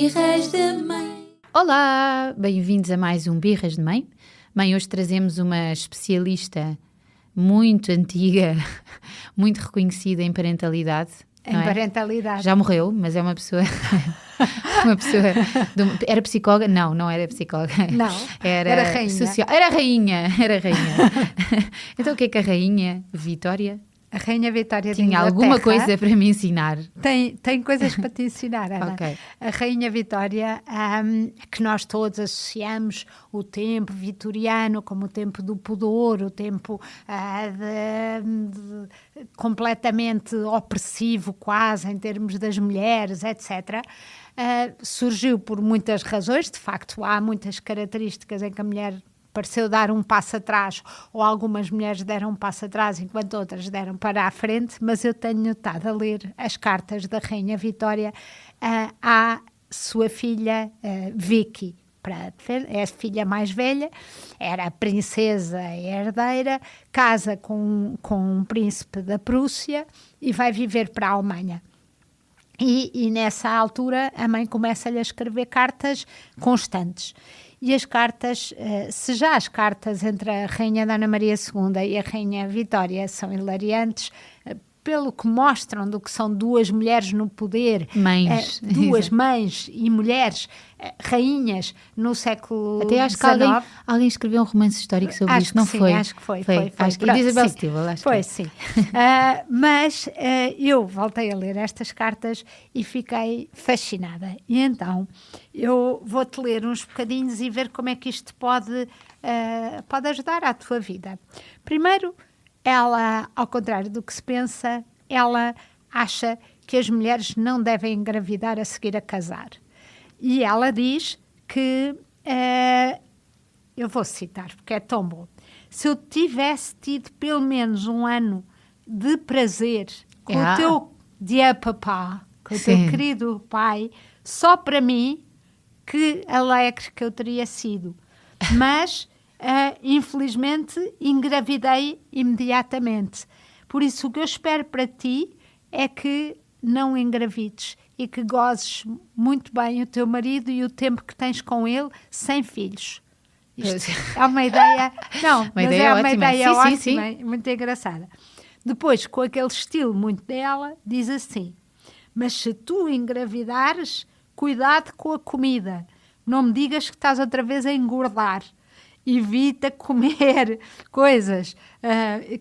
Birras de Mãe. Olá, bem-vindos a mais um Birras de Mãe. Mãe, hoje trazemos uma especialista muito antiga, muito reconhecida em parentalidade. Em parentalidade. Já morreu, mas é uma pessoa... Era psicóloga? Não, não era psicóloga. Não, era rainha. Social. Era rainha. Então o que é que a rainha Vitória... A Rainha Vitória de Tinha Inglaterra alguma coisa para me ensinar. Tem coisas para te ensinar, Ana. Ok. A Rainha Vitória, que nós todos associamos o tempo vitoriano como o tempo do pudor, o tempo completamente opressivo quase em termos das mulheres, etc., surgiu por muitas razões. De facto, há muitas características em que a mulher pareceu dar um passo atrás, ou algumas mulheres deram um passo atrás enquanto outras deram para a frente, mas eu tenho estado a ler as cartas da Rainha Vitória à sua filha Vicky. É a filha mais velha, era a princesa herdeira, casa com um príncipe da Prússia e vai viver para a Alemanha. E nessa altura a mãe começa-lhe a escrever cartas constantes. E as cartas, se já as cartas entre a Rainha Dona Maria II e a Rainha Vitória são hilariantes, pelo que mostram do que são duas mulheres no poder, duas mães e mulheres, rainhas no século Até acho que alguém escreveu um romance histórico sobre isto, não foi? Acho que foi. Acho que Isabel Steele, acho foi, que sim. Mas eu voltei a ler estas cartas e fiquei fascinada. E então eu vou-te ler uns bocadinhos e ver como é que isto pode ajudar à tua vida. Primeiro, ela, ao contrário do que se pensa, ela acha que as mulheres não devem engravidar a seguir a casar. E ela diz que, eu vou citar porque é tão bom, se eu tivesse tido pelo menos um ano de prazer com o teu papá, com o teu querido pai, só para mim, que alegre que eu teria sido. Mas... infelizmente engravidei imediatamente, por isso o que eu espero para ti é que não engravides e que gozes muito bem o teu marido e o tempo que tens com ele sem filhos. Isto é uma ideia, uma ideia ótima, muito engraçada. Depois, com aquele estilo muito dela, diz assim: mas se tu engravidares, cuidado com a comida, não me digas que estás outra vez a engordar. Evita comer coisas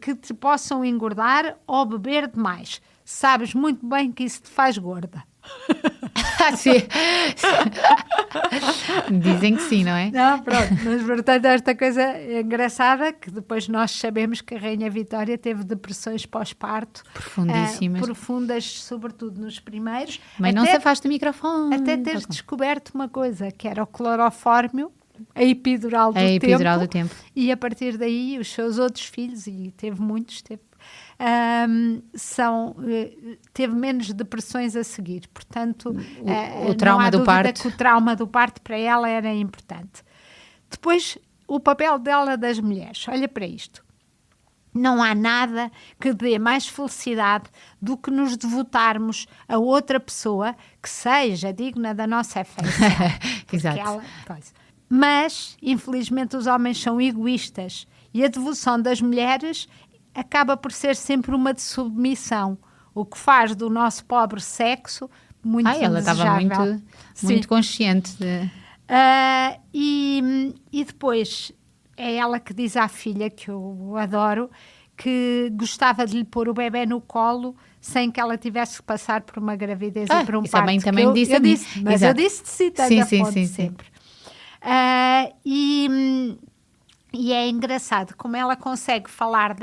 que te possam engordar ou beber demais. Sabes muito bem que isso te faz gorda. Sim. Dizem que sim, não é? Não, pronto. Mas, portanto, esta coisa engraçada, que depois nós sabemos que a Rainha Vitória teve depressões pós-parto. Profundíssimas. Profundas, sobretudo nos primeiros. Mas não se afaste do microfone. Até teres descoberto uma coisa, que era o clorofórmio, a epidural do tempo. E a partir daí os seus outros filhos, e teve muitos, teve menos depressões a seguir. Portanto, o trauma do parto. Que o trauma do parto para ela era importante. Depois, o papel dela das mulheres. Olha para isto. Não há nada que dê mais felicidade do que nos devotarmos a outra pessoa que seja digna da nossa afeição. Exato. Mas, infelizmente, os homens são egoístas e a devoção das mulheres acaba por ser sempre uma de submissão, o que faz do nosso pobre sexo muito ela estava muito consciente. E depois é ela que diz à filha, que eu adoro, que gostava de lhe pôr o bebê no colo sem que ela tivesse que passar por uma gravidez e por um parto. Mãe também disse a mim. Mas eu disse-te citando a fonte sempre. E é engraçado como ela consegue falar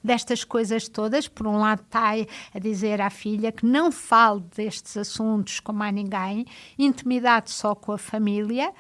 destas coisas todas. Por um lado está a dizer à filha que não fale destes assuntos com mais ninguém, intimidade só com a família,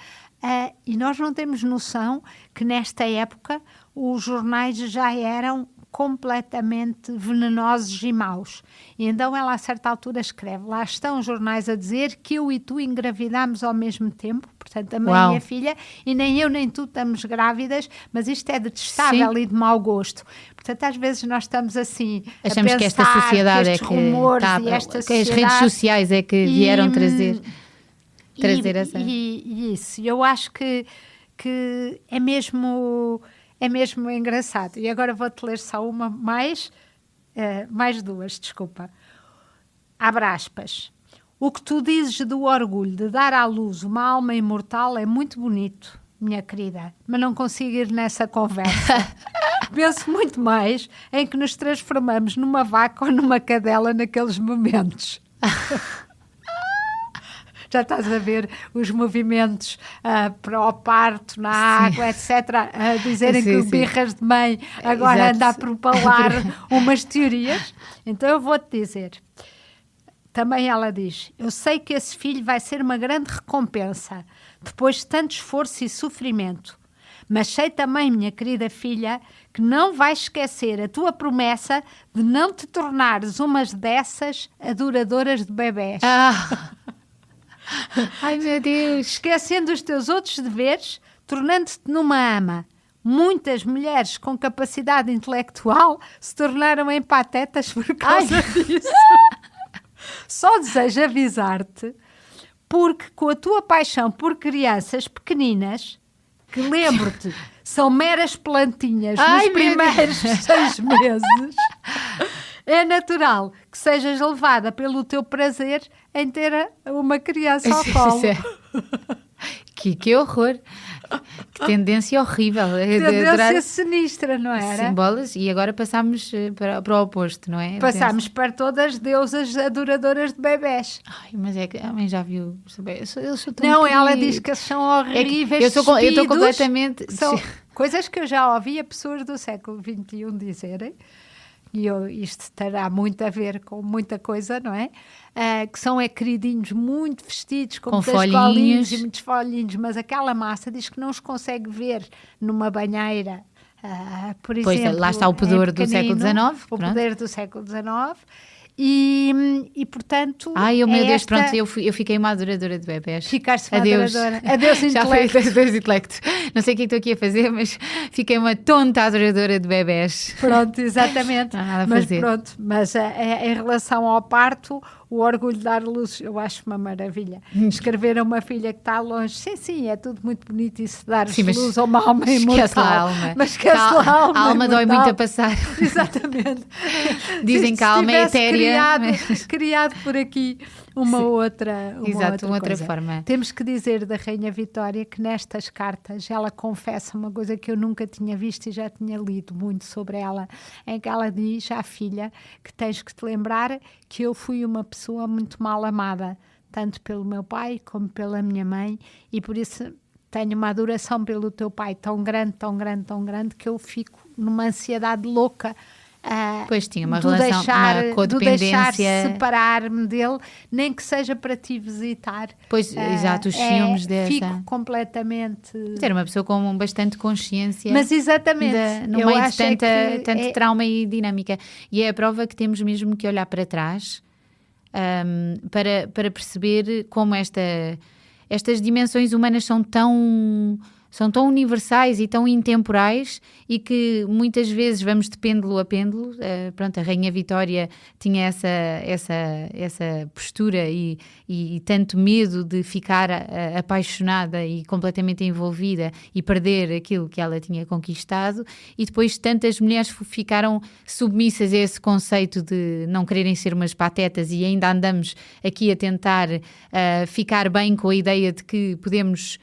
e nós não temos noção que nesta época os jornais já eram completamente venenosos e maus. E então ela a certa altura escreve: lá estão os jornais a dizer que eu e tu engravidámos ao mesmo tempo, portanto a mãe e a filha, e nem eu nem tu estamos grávidas, mas isto é detestável e de mau gosto. Portanto, às vezes nós estamos assim achamos a pensar que esta sociedade que estes rumores e esta que as redes sociais é que vieram trazer. trazer essa... E isso, eu acho que é mesmo engraçado. E agora vou-te ler só uma mais duas, desculpa. Abre aspas. O que tu dizes do orgulho de dar à luz uma alma imortal é muito bonito, minha querida, mas não consigo ir nessa conversa. Penso muito mais em que nos transformamos numa vaca ou numa cadela naqueles momentos. Já estás a ver os movimentos para o parto, na água, etc., a dizerem que o birras de mãe agora anda a propalar umas teorias. Então eu vou-te dizer... Também ela diz, eu sei que esse filho vai ser uma grande recompensa, depois de tanto esforço e sofrimento. Mas sei também, minha querida filha, que não vais esquecer a tua promessa de não te tornares umas dessas adoradoras de bebés. Ai, meu Deus! Esquecendo os teus outros deveres, tornando-te numa ama. Muitas mulheres com capacidade intelectual se tornaram empatetas por causa disso. Só desejo avisar-te, porque com a tua paixão por crianças pequeninas, que lembro-te, são meras plantinhas nos primeiros 6 meses, é natural que sejas levada pelo teu prazer em ter uma criança ao colo. Que horror! Que tendência horrível. Tendência sinistra, não era? Sim, bolas, e agora passámos para o oposto, não é? Passámos para todas deusas adoradoras de bebés. Ai, mas é que a mãe já viu. Eles são tão não, queridos. ela diz que eles são horríveis. Eu estou completamente... São coisas que eu já ouvi pessoas do século XXI dizerem. E isto terá muito a ver com muita coisa, não é? Que são queridinhos muito vestidos, com muitas colinhos e muitos folhinhos, mas aquela massa diz que não os consegue ver numa banheira, por exemplo. Pois, lá está o pudor do século XIX. O poder do século XIX. E portanto... Ai, meu Deus, pronto, eu fiquei uma adoradora de bebés. Ficaste uma adoradora. Adeus, intelecto. Adeus, intelecto. Não sei o que estou aqui a fazer, mas fiquei uma tonta adoradora de bebés. Pronto, exatamente. Não há nada a mas fazer. Pronto, mas em relação ao parto, o orgulho de dar luz, eu acho uma maravilha. Escrever a uma filha que está longe, sim, é tudo muito bonito, e se dar luz a uma alma imortal. Esquece lá a alma. Mas esquece lá a alma. A alma dói muito a passar. Exatamente. Dizem que a alma é etérea. Criado por aqui uma outra forma. Temos que dizer da Rainha Vitória que nestas cartas ela confessa uma coisa que eu nunca tinha visto e já tinha lido muito sobre ela, em que ela diz à filha que tens que te lembrar que eu fui uma pessoa muito mal amada, tanto pelo meu pai como pela minha mãe, e por isso tenho uma adoração pelo teu pai tão grande, tão grande, tão grande, que eu fico numa ansiedade louca. Pois tinha uma relação, uma codependência. De deixar separar-me dele, nem que seja para te visitar. Pois, exato, os ciúmes dessa. Fico completamente... Ter uma pessoa com bastante consciência. Mas exatamente. No meio de tanto trauma e dinâmica. E é a prova que temos mesmo que olhar para trás para perceber como estas dimensões humanas são tão universais e tão intemporais, e que muitas vezes vamos de pêndulo a pêndulo. Pronto, a Rainha Vitória tinha essa postura e tanto medo de ficar apaixonada e completamente envolvida e perder aquilo que ela tinha conquistado, e depois tantas mulheres ficaram submissas a esse conceito de não quererem ser umas patetas, e ainda andamos aqui a tentar ficar bem com a ideia de que podemos...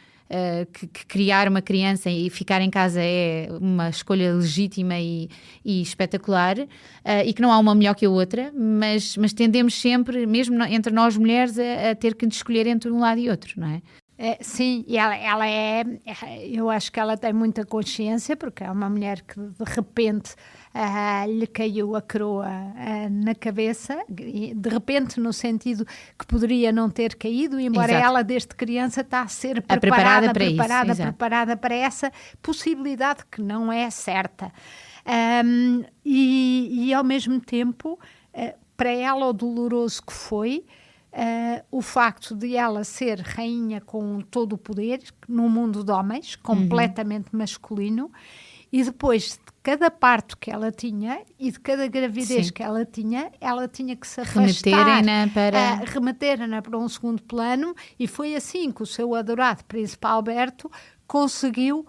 Que criar uma criança e ficar em casa é uma escolha legítima e espetacular, e que não há uma melhor que a outra, mas tendemos sempre, mesmo entre nós mulheres, a ter que escolher entre um lado e outro, não é? Sim, e ela eu acho que ela tem muita consciência, porque é uma mulher que de repente lhe caiu a coroa na cabeça, de repente no sentido que poderia não ter caído, embora ela desde criança está a ser preparada para essa possibilidade que não é certa. E ao mesmo tempo, para ela o doloroso que foi, o facto de ela ser rainha com todo o poder num mundo de homens, completamente masculino, e depois de cada parto que ela tinha e de cada gravidez que ela tinha que se afastar, remeterem-na para um segundo plano, e foi assim que o seu adorado Príncipe Alberto conseguiu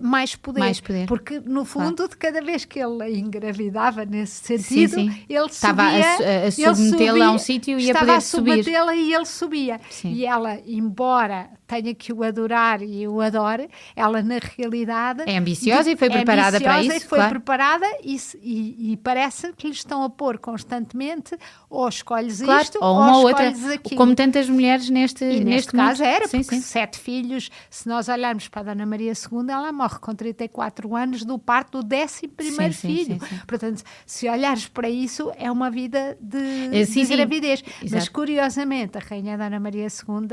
mais poder, porque no fundo de cada vez que ele a engravidava nesse sentido, ele estava a submetê-la a um sítio e a poder subir. Estava a submetê-la e ele subia. E ela, embora tenha que o adorar e o adore, ela na realidade é ambiciosa e foi preparada para isso. E foi preparada e parece que lhe estão a pôr constantemente ou escolhes isto ou uma ou outra, aquilo. como tantas mulheres neste caso era, porque 7 filhos, se nós olharmos para a Dona Maria II, ela morre com 34 anos do parto do 11º filho. Portanto, se olhares para isso, é uma vida de gravidez. Mas, curiosamente, a Rainha Dona Maria II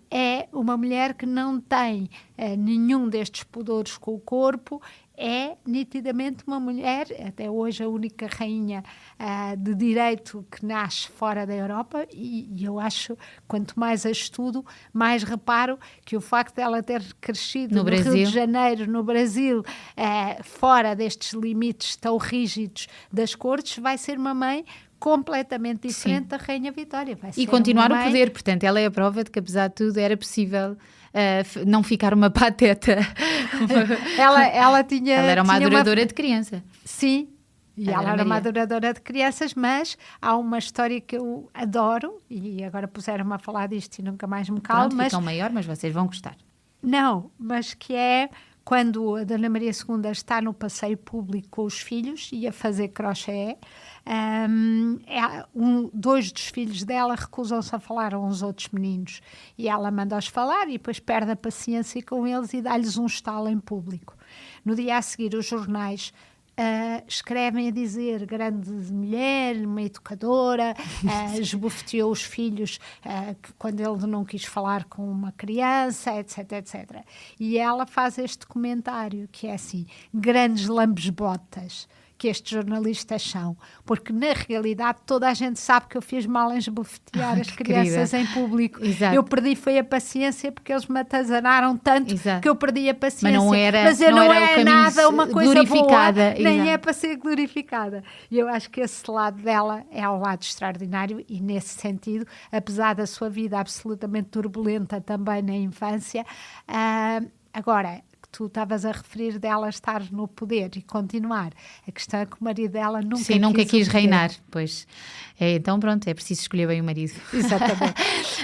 é uma mulher que não tem nenhum destes pudores com o corpo, é nitidamente uma mulher, até hoje a única rainha de direito que nasce fora da Europa, e eu acho, quanto mais a estudo, mais reparo que o facto dela ter crescido no Rio de Janeiro, no Brasil, fora destes limites tão rígidos das cortes, vai ser uma mãe completamente diferente da Rainha Vitória. E continuar o poder, portanto, ela é a prova de que, apesar de tudo, era possível não ficar uma pateta. Ela era uma adoradora de criança. Sim, e ela era uma adoradora de crianças, mas há uma história que eu adoro, e agora puseram-me a falar disto e nunca mais me calo. Pronto, fica maior, mas vocês vão gostar. Não, mas que é quando a Dona Maria II está no passeio público com os filhos e a fazer crochê, dois dos filhos dela recusam-se a falar a uns outros meninos e ela manda-os falar e depois perde a paciência com eles e dá-lhes um estalo em público. No dia a seguir, os jornais escrevem a dizer grande mulher, uma educadora, esbofeteou os filhos quando ele não quis falar com uma criança, etc, etc. E ela faz este comentário que é assim, grandes lambesbotas que estes jornalistas são, porque na realidade toda a gente sabe que eu fiz mal em esbofetear as crianças em público. Exato. Eu perdi foi a paciência porque eles me atazanaram tanto que eu perdi a paciência. Mas não era nada uma coisa glorificada. Boa, nem é para ser glorificada. E eu acho que esse lado dela é um lado extraordinário e nesse sentido, apesar da sua vida absolutamente turbulenta também na infância, agora tu estavas a referir dela estar no poder e continuar. A questão é que o marido dela nunca quis reinar. Pois. Então pronto, é preciso escolher bem o marido. Exatamente.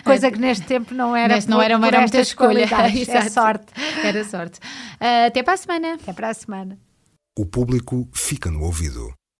Coisa que neste tempo não era muita escolha. É sorte. Era sorte. Até para a semana. Até para a semana. O público fica no ouvido.